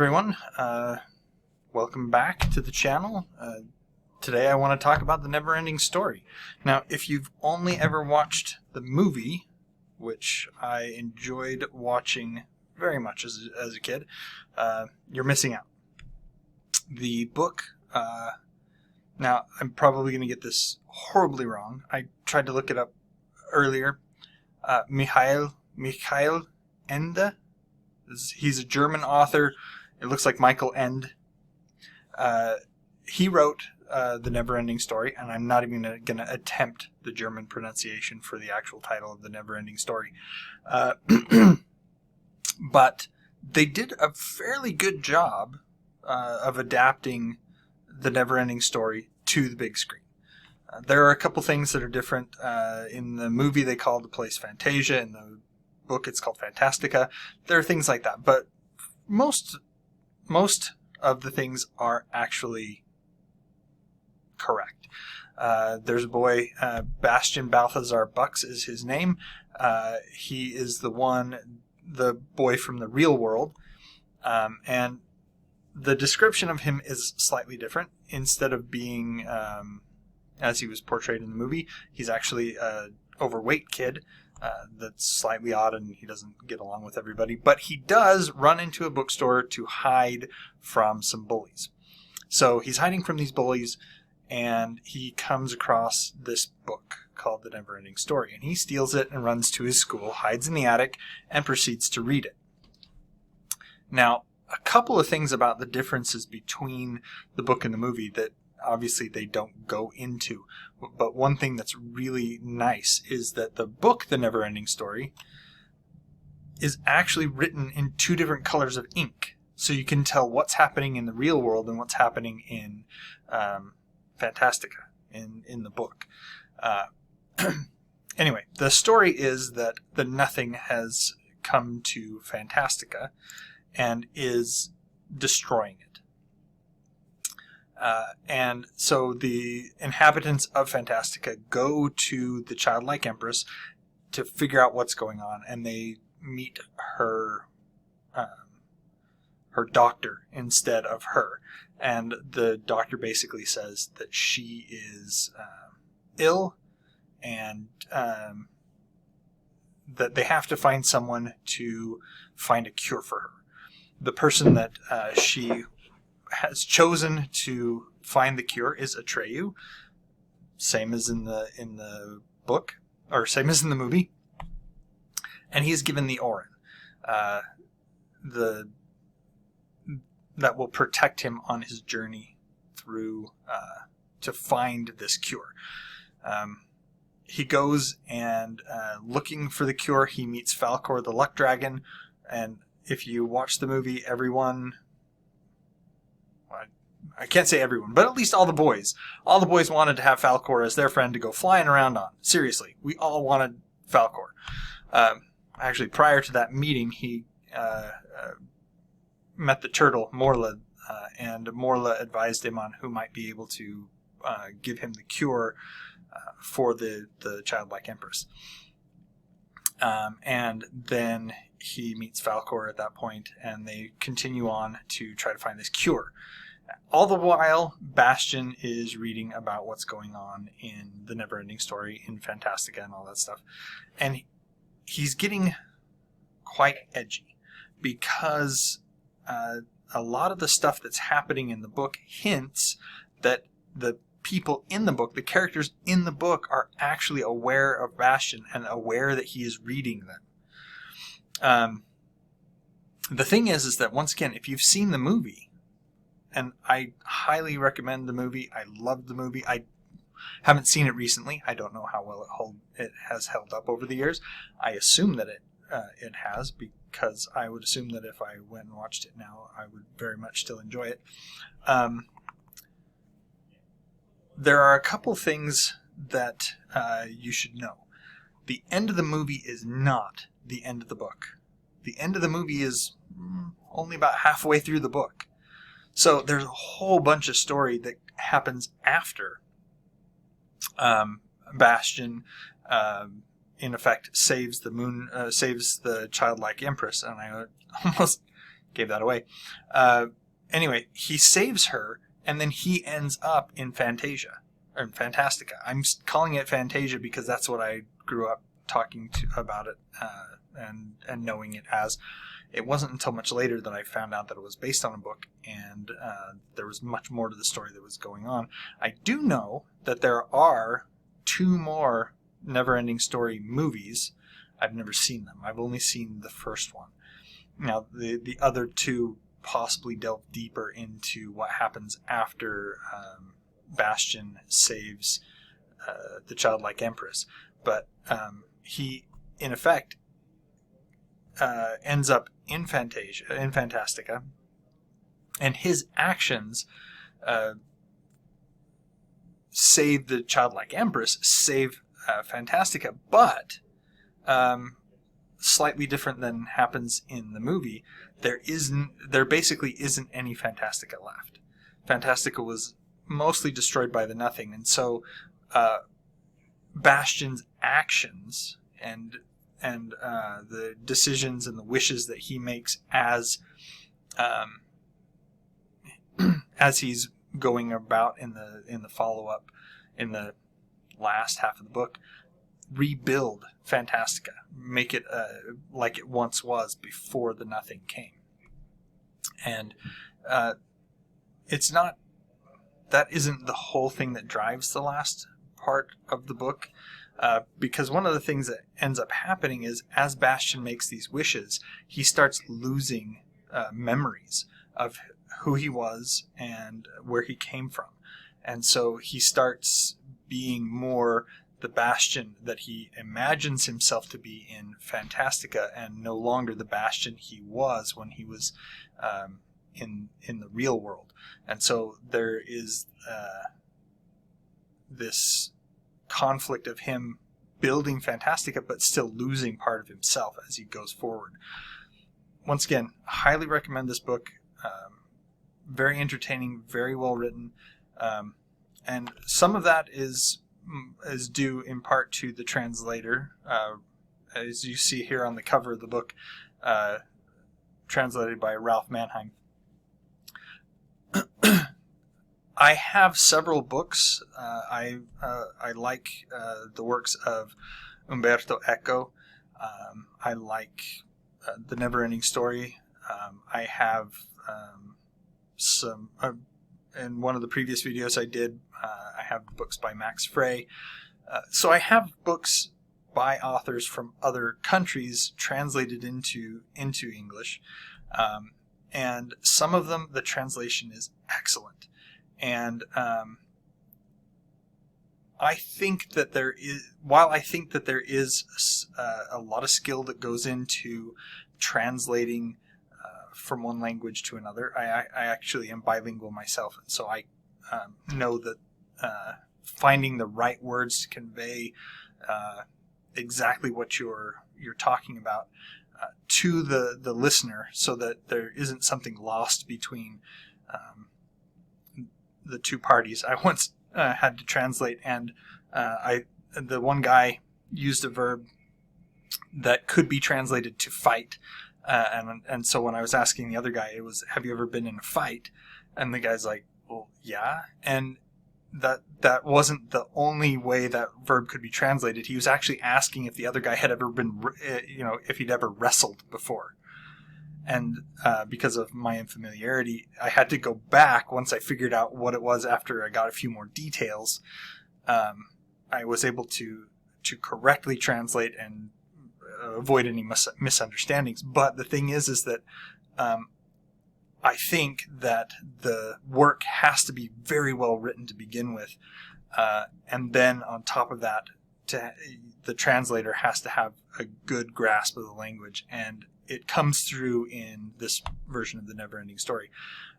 Everyone, welcome back to the channel. Today I want to talk about the Neverending Story. Now, if you've only ever watched the movie, which I enjoyed watching very much as a kid, you're missing out. The book, now I'm probably going to get this horribly wrong. I tried to look it up earlier. Michael Ende. He's a German author. It looks like Michael End. He wrote The Neverending Story, and I'm not even going to attempt the German pronunciation for the actual title of The Neverending Story. But they did a fairly good job of adapting The Neverending Story to the big screen. There are a couple things that are different. In the movie, they called the place Fantasia. In the book, it's called Fantastica. There are things like that, but most of the things are actually correct. There's a boy, Bastian Balthazar Bucks is his name. He is the boy from the real world. And the description of him is slightly different. Instead of being, as he was portrayed in the movie, he's actually an overweight kid. That's slightly odd, and he doesn't get along with everybody. But he does run into a bookstore to hide from some bullies. So he's hiding from these bullies, and he comes across this book called The Neverending Story. And he steals it and runs to his school, hides in the attic, and proceeds to read it. Now, a couple of things about the differences between the book and the movie that obviously they don't go into. But one thing that's really nice is that the book, The Neverending Story, is actually written in two different colors of ink. So you can tell what's happening in the real world and what's happening in Fantastica, in the book. Anyway, the story is that the Nothing has come to Fantastica and is destroying it. And so the inhabitants of Fantastica go to the childlike empress to figure out what's going on, and they meet her doctor instead of her. And the doctor basically says that she is ill, and that they have to find someone to find a cure for her. The person that she has chosen to find the cure is Atreyu, same as in the book, or same as in the movie, and he's given the Orin, that will protect him on his journey through to find this cure. He goes and looking for the cure, he meets Falkor the Luck Dragon, and if you watch the movie, everyone, I can't say everyone, but at least all the boys wanted to have Falkor as their friend to go flying around on. Seriously, we all wanted Falkor. Actually, prior to that meeting, he met the turtle, Morla, and Morla advised him on who might be able to give him the cure for the childlike empress. And then he meets Falkor at that point, and they continue on to try to find this cure. All the while, Bastian is reading about what's going on in the Neverending Story, in Fantastica and all that stuff. And he's getting quite edgy because a lot of the stuff that's happening in the book hints that the people in the book, the characters in the book, are actually aware of Bastian and aware that he is reading them. The thing is that, once again, if you've seen the movie, and I highly recommend the movie. I loved the movie. I haven't seen it recently. I don't know how well it has held up over the years. I assume that it has, because I would assume that if I went and watched it now, I would very much still enjoy it. There are a couple things that you should know. The end of the movie is not the end of the book. The end of the movie is only about halfway through the book. So there's a whole bunch of story that happens after Bastian, in effect, saves the childlike empress. And I almost gave that away. Anyway, he saves her, and then he ends up in Fantasia, or in Fantastica. I'm calling it Fantasia because that's what I grew up talking about it and knowing it as. It wasn't until much later that I found out that it was based on a book, and there was much more to the story that was going on. I do know that there are 2 more Neverending Story movies. I've never seen them. I've only seen the first one. Now, the other 2 possibly delve deeper into what happens after Bastian saves the childlike empress. But he, in effect, ends up in Fantastica, and his actions save the childlike empress, save Fantastica, but slightly different than happens in the movie. There basically isn't any Fantastica left. Fantastica was mostly destroyed by the Nothing, and so Bastian's actions and the decisions and the wishes that he makes as he's going about in the follow-up, in the last half of the book, rebuild Fantastica, make it like it once was before the Nothing came. And that isn't the whole thing that drives the last part of the book, because one of the things that ends up happening is, as Bastian makes these wishes, he starts losing memories of who he was and where he came from. And so he starts being more the Bastian that he imagines himself to be in Fantastica, and no longer the Bastian he was when he was in the real world. And so there is this conflict of him building Fantastica but still losing part of himself as he goes forward. Once again, highly recommend this book. Very entertaining, very well written, and some of that is due in part to the translator, as you see here on the cover of the book, translated by Ralph Manheim. I have several books. I like the works of Umberto Eco. I like The Neverending Story. I have some... in one of the previous videos I did, I have books by Max Frey. So I have books by authors from other countries translated into English. And some of them, the translation is excellent. And I think that while I think that there is a lot of skill that goes into translating from one language to another, I actually am bilingual myself, and so I know that finding the right words to convey exactly what you're talking about to the listener, so that there isn't something lost between the two parties. I once had to translate, and the one guy used a verb that could be translated to fight. And so when I was asking the other guy, it was, have you ever been in a fight? And the guy's like, well, yeah. And that wasn't the only way that verb could be translated. He was actually asking if the other guy had ever been, if he'd ever wrestled before. And because of my unfamiliarity, I had to go back once I figured out what it was after I got a few more details. I was able to correctly translate and avoid any misunderstandings. But the thing is that I think that the work has to be very well written to begin with, and then on top of that, the translator has to have a good grasp of the language, and it comes through in this version of the Neverending Story.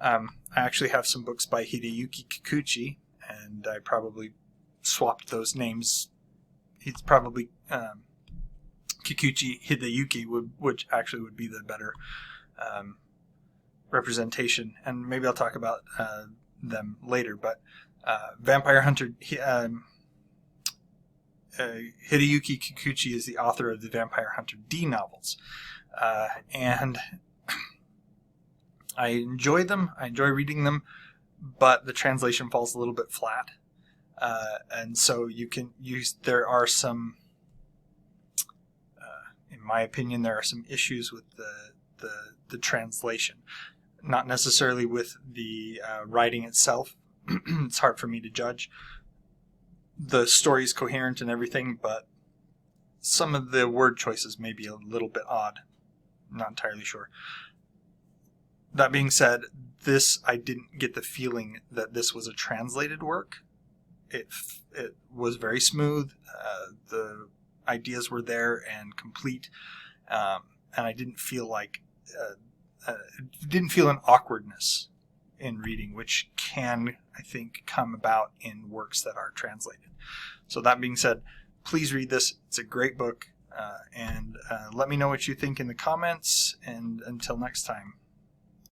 I actually have some books by Hideyuki Kikuchi, and I probably swapped those names. It's probably Kikuchi Hideyuki, which actually would be the better representation, and maybe I'll talk about them later. But Vampire Hunter, Hideyuki Kikuchi is the author of the Vampire Hunter D novels, and I enjoy them. I enjoy reading them, but the translation falls a little bit flat. And so you can use, there are some, in my opinion, there are some issues with the translation. Not necessarily with the writing itself. It's hard for me to judge. The story's coherent and everything, but some of the word choices may be a little bit odd. I'm not entirely sure. That being said, I didn't get the feeling that this was a translated work. It was very smooth. The ideas were there and complete, and I didn't feel like didn't feel an awkwardness in reading, which can, I think, come about in works that are translated. So that being said, please read this. It's a great book, and let me know what you think in the comments. And until next time.